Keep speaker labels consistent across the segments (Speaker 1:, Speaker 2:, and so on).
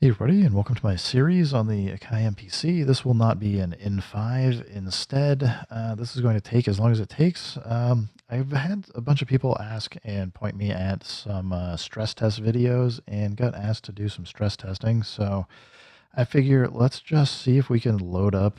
Speaker 1: Hey everybody, and welcome to my series on the Akai MPC. This will not be an N5. Instead, this is going to take as long as it takes. I've had a bunch of people ask and point me at some stress test videos and got asked to do some stress testing. So I figure let's just see if we can load up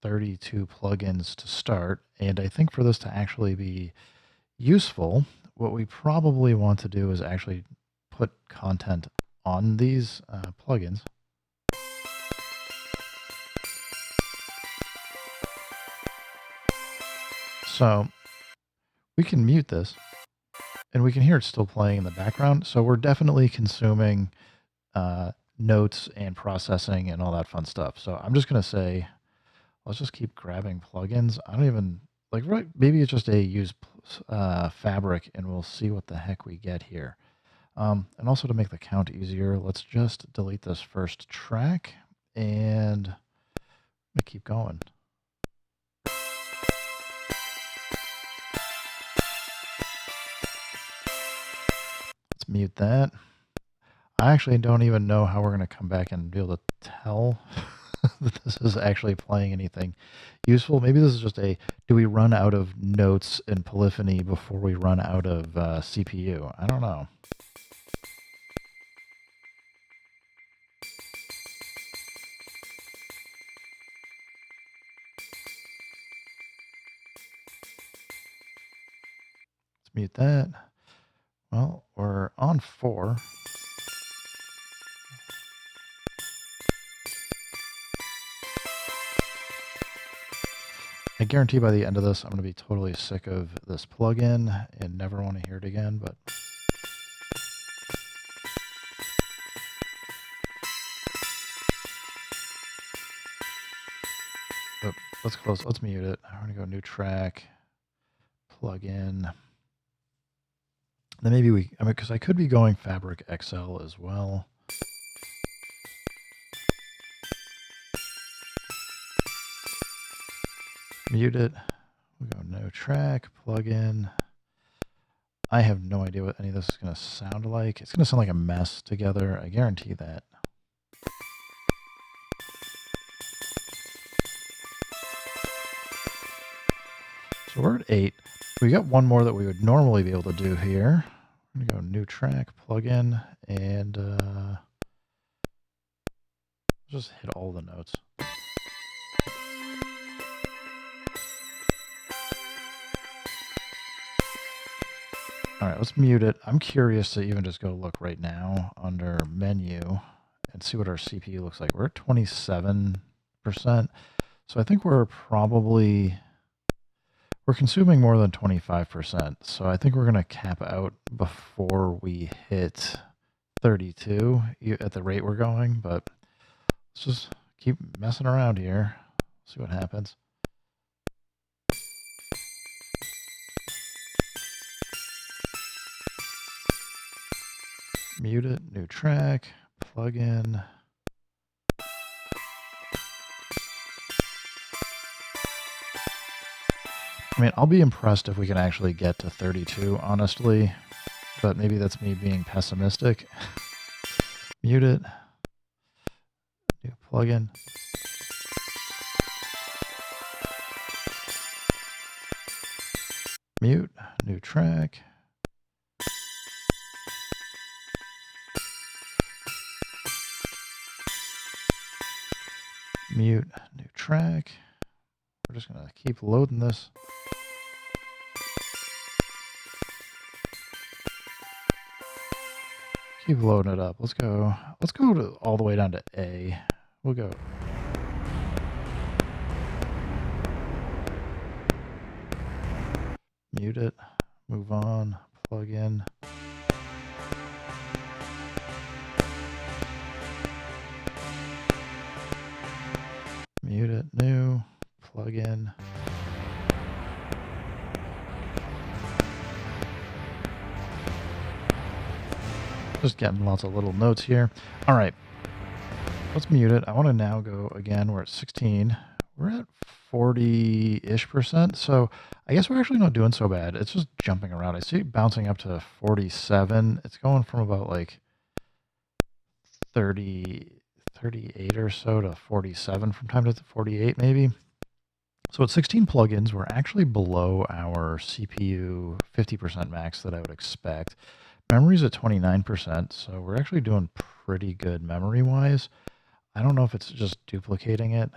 Speaker 1: 32 plugins to start. And I think for this to actually be useful, what we probably want to do is actually put content on these plugins. So we can mute this and we can hear it still playing in the background. So we're definitely consuming notes and processing and all that fun stuff. So I'm just going to say, let's just keep grabbing plugins. I don't even like, right, maybe it's just a use fabric and we'll see what the heck we get here. And also to make the count easier, let's just delete this first track and keep going. Let's mute that. I actually don't even know how we're going to come back and be able to tell that this is actually playing anything useful. Maybe this is just do we run out of notes and polyphony before we run out of CPU? I don't know. Let's mute that. Well, we're on 4. I guarantee by the end of this, I'm going to be totally sick of this plugin and never want to hear it again, but let's close. Let's mute it. I'm going to go new track, plugin. Then maybe because I could be going Fabric XL as well. Mute it. We go no track, plugin. I have no idea what any of this is going to sound like. It's going to sound like a mess together. I guarantee that. So we're at 8. We got one more that we would normally be able to do here. I'm going to go new track, plugin, and just hit all the notes. All right, let's mute it. I'm curious to even just go look right now under menu and see what our CPU looks like. We're at 27%. So I think we're consuming more than 25%. So I think we're going to cap out before we hit 32 at the rate we're going. But let's just keep messing around here. See what happens. Mute it, new track, plugin. I mean, I'll be impressed if we can actually get to 32, honestly, but maybe that's me being pessimistic. Mute it, new plugin. Mute, new track. Mute, new track. We're just going to keep loading this. Keep loading it up. Let's go all the way down to A. We'll go. Mute it. Move on. Plug in. Mute it. New. Plug in. Just getting lots of little notes here. All right. Let's mute it. I want to now go again. We're at 16. We're at 40-ish%. So I guess we're actually not doing so bad. It's just jumping around. I see it bouncing up to 47. It's going from about like 30, 38 or so to 47 from time to 48 maybe. So at 16 plugins, we're actually below our CPU 50% max that I would expect. Memory's at 29%, so we're actually doing pretty good memory-wise. I don't know if it's just duplicating it.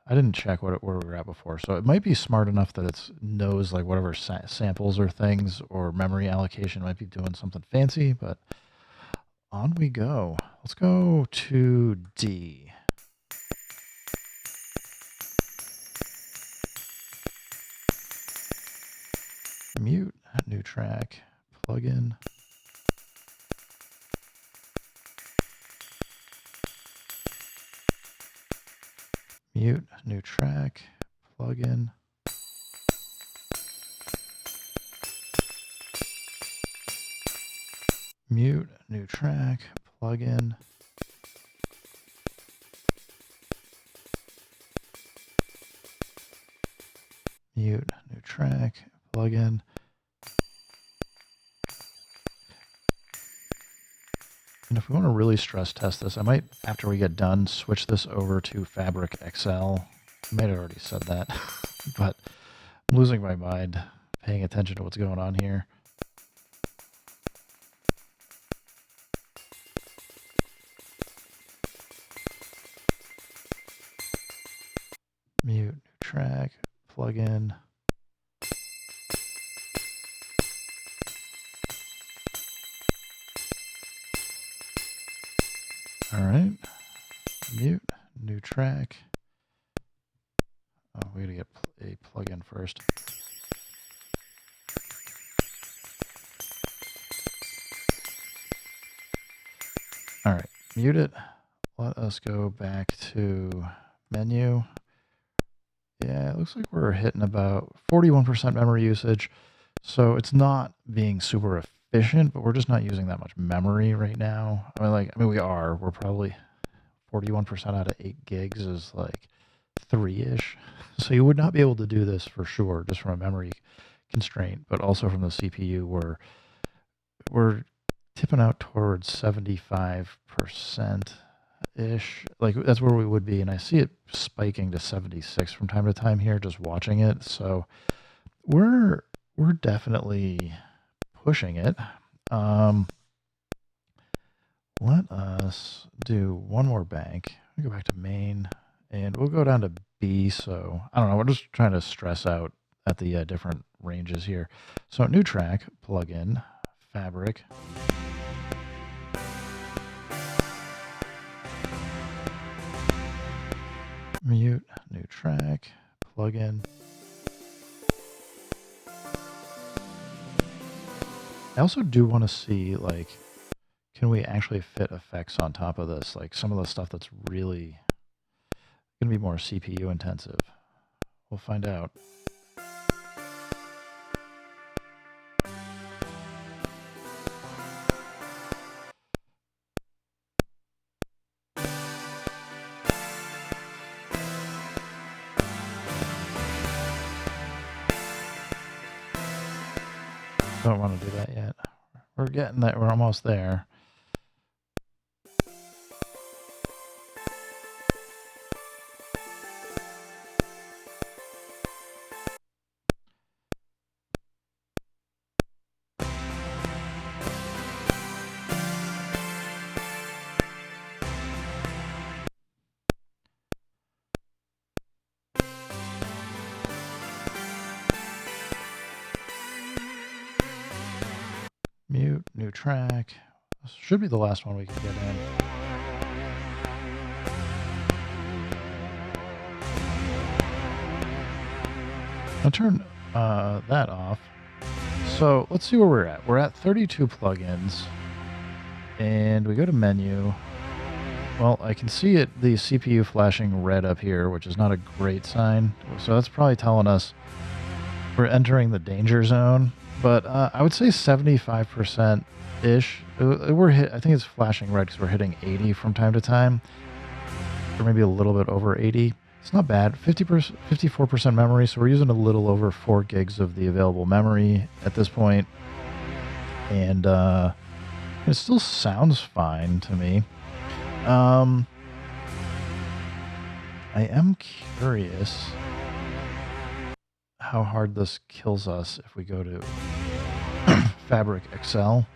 Speaker 1: I didn't check where we were at before, so it might be smart enough that it knows like whatever samples or things or memory allocation might be doing something fancy, but on we go. Let's go to D. Mute, new track, plugin. Mute, new track, plugin. Mute, new track, plugin. Mute, new track, plugin. And if we want to really stress test this, I might, after we get done, switch this over to Fabric XL. I might have already said that, but I'm losing my mind paying attention to what's going on here. Mute, new track, plugin. All right, mute, new track. Oh, we gotta get a plugin first. All right, mute it. Let us go back to menu. Yeah, it looks like we're hitting about 41% memory usage. So it's not being super efficient, but we're just not using that much memory right now. I mean, we are. We're probably 41% out of 8 gigs is like 3-ish. So you would not be able to do this for sure, just from a memory constraint, but also from the CPU, we're tipping out towards 75%-ish. Like that's where we would be, and I see it spiking to 76 from time to time here, just watching it. So we're definitely pushing it. Let us do one more bank. We'll go back to main, and we'll go down to B. So I don't know. We're just trying to stress out at the different ranges here. So new track, plugin, Fabric. Mute, new track, plugin. I also do want to see, like, can we actually fit effects on top of this? Like some of the stuff that's really going to be more CPU intensive. We'll find out. Don't want to do that yet. We're getting that. We're almost there. Mute, new track. This should be the last one we can get in. I'll turn that off. So let's see where we're at. We're at 32 plugins, and we go to menu. Well, I can see it, the CPU flashing red up here, which is not a great sign. So that's probably telling us we're entering the danger zone. But I would say 75%-ish. I think it's flashing red because we're hitting 80 from time to time, or maybe a little bit over 80. It's not bad. 54% memory, so we're using a little over 4 gigs of the available memory at this point. And it still sounds fine to me. I am curious how hard this kills us if we go to Fabric Excel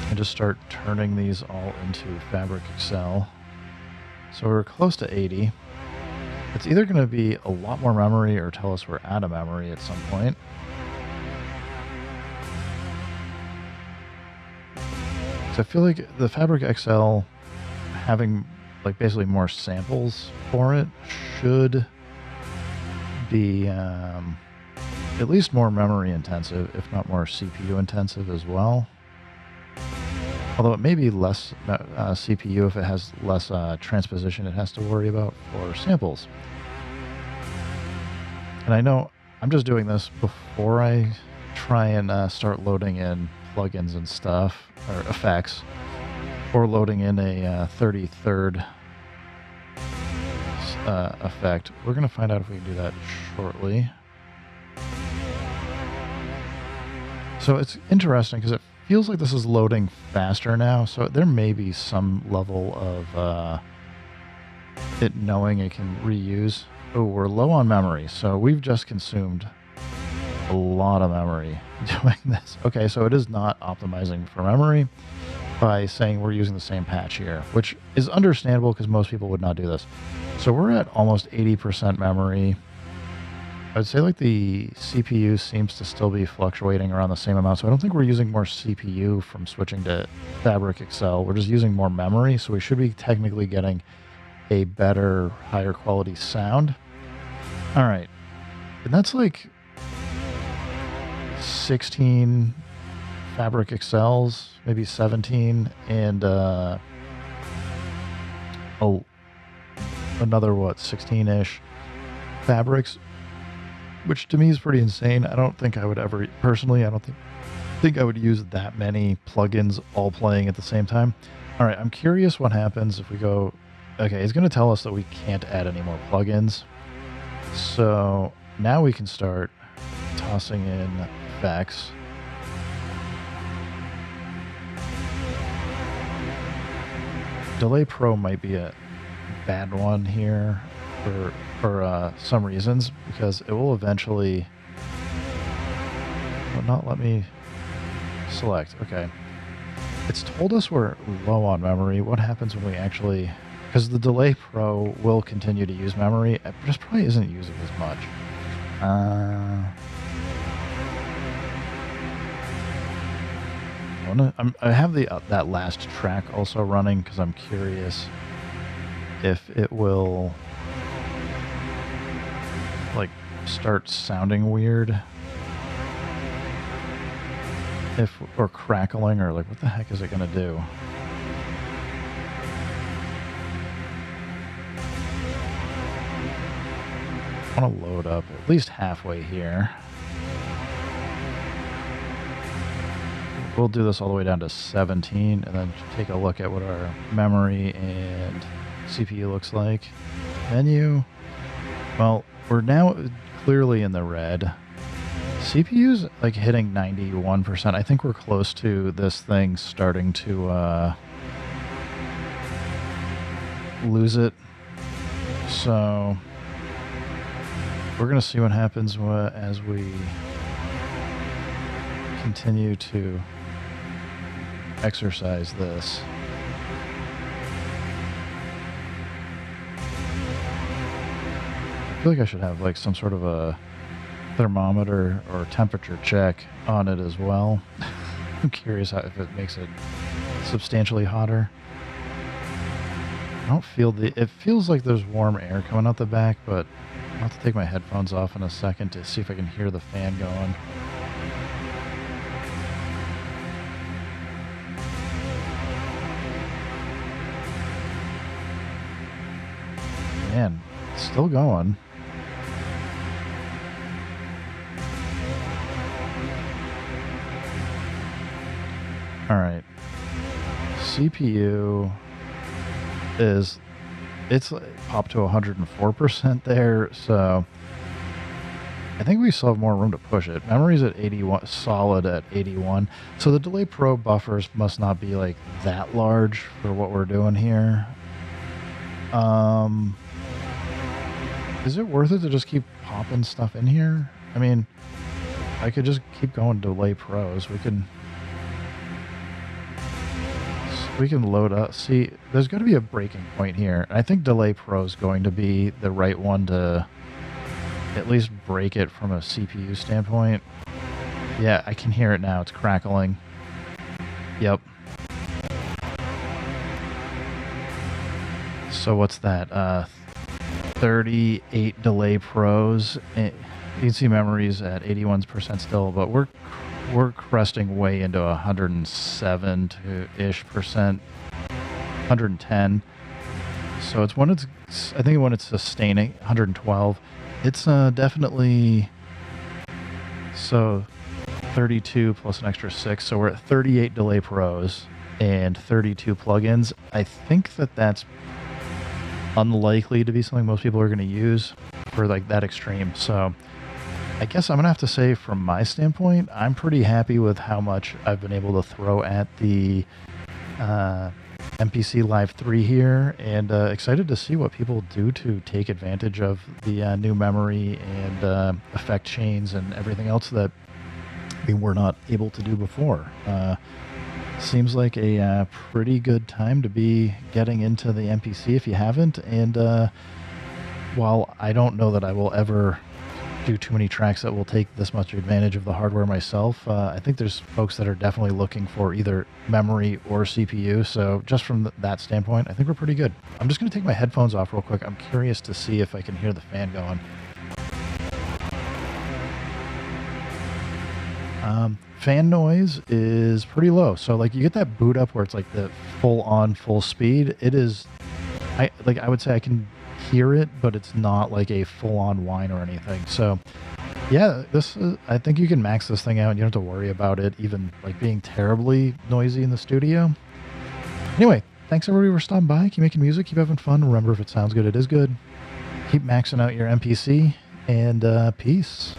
Speaker 1: and just start turning these all into Fabric Excel. So we're close to 80. It's either going to be a lot more memory or tell us we're out of memory at some point. So I feel like the Fabric Excel having like basically more samples for it should be at least more memory intensive, if not more CPU intensive as well. Although it may be less CPU if it has less transposition it has to worry about for samples. And I know I'm just doing this before I try and start loading in plugins and stuff, or effects, or loading in a 33rd effect. We're going to find out if we can do that shortly. So it's interesting because it feels like this is loading faster now, so there may be some level of it knowing it can reuse. Oh, we're low on memory, so we've just consumed a lot of memory doing this. Okay, so it is not optimizing for memory by saying we're using the same patch here, which is understandable because most people would not do this. So we're at almost 80% memory. I would say like the CPU seems to still be fluctuating around the same amount, so I don't think we're using more CPU from switching to Fabric Excel. We're just using more memory, so we should be technically getting a better, higher quality sound. All right, and that's like 16 Fabric Excels, maybe 17, and another what, 16-ish Fabrics, which to me is pretty insane. I don't think I would ever, personally, I don't think I would use that many plugins all playing at the same time. All right, I'm curious what happens if we go, okay, it's going to tell us that we can't add any more plugins. So now we can start tossing in effects. Delay Pro might be a bad one here for some reasons, because it will eventually not let me select. Okay, it's told us we're low on memory. What happens when we actually, because the Delay Pro will continue to use memory, it just probably isn't using as much. I have that last track also running because I'm curious if it will like start sounding weird, or crackling, or like what the heck is it gonna do? I want to load up at least halfway here. We'll do this all the way down to 17 and then take a look at what our memory and CPU looks like. Menu. Well, we're now clearly in the red. CPU's like hitting 91%. I think we're close to this thing starting to lose it. So we're going to see what happens as we continue to exercise this. I feel like I should have like some sort of a thermometer or temperature check on it as well. I'm curious if it makes it substantially hotter. I don't feel it feels like there's warm air coming out the back, but I'll have to take my headphones off in a second to see if I can hear the fan going. Man, it's still going. All right. CPU it's popped to 104% there, so I think we still have more room to push it. Memory's at 81, solid at 81. So the delay probe buffers must not be like that large for what we're doing here. Is it worth it to just keep popping stuff in here? I mean, I could just keep going delay pros. We can load up. See, there's got to be a breaking point here. I think delay pro is going to be the right one to at least break it from a CPU standpoint. Yeah, I can hear it now. It's crackling. Yep. So what's that? 38 delay pros. You can see memories at 81% still, but we're cresting way into 107-ish percent, 110. So it's when it's, I think when it's sustaining 112, it's definitely, so 32 plus an extra 6. So we're at 38 delay pros and 32 plugins. I think that's unlikely to be something most people are going to use for like that extreme. So I guess I'm going to have to say from my standpoint, I'm pretty happy with how much I've been able to throw at the MPC Live 3 here, and excited to see what people do to take advantage of the new memory and effect chains and everything else that we were not able to do before. Seems like a pretty good time to be getting into the MPC if you haven't. And while I don't know that I will ever do too many tracks that will take this much advantage of the hardware myself, I think there's folks that are definitely looking for either memory or CPU. So just from that standpoint, I think we're pretty good. I'm just going to take my headphones off real quick. I'm curious to see if I can hear the fan going. Fan noise is pretty low. So like you get that boot up where it's like the full on full speed. It is, I would say I can hear it, but it's not like a full on whine or anything. So yeah, I think you can max this thing out and you don't have to worry about it even like being terribly noisy in the studio. Anyway, thanks everybody for stopping by. Keep making music, keep having fun. Remember, if it sounds good, it is good. Keep maxing out your MPC, and peace.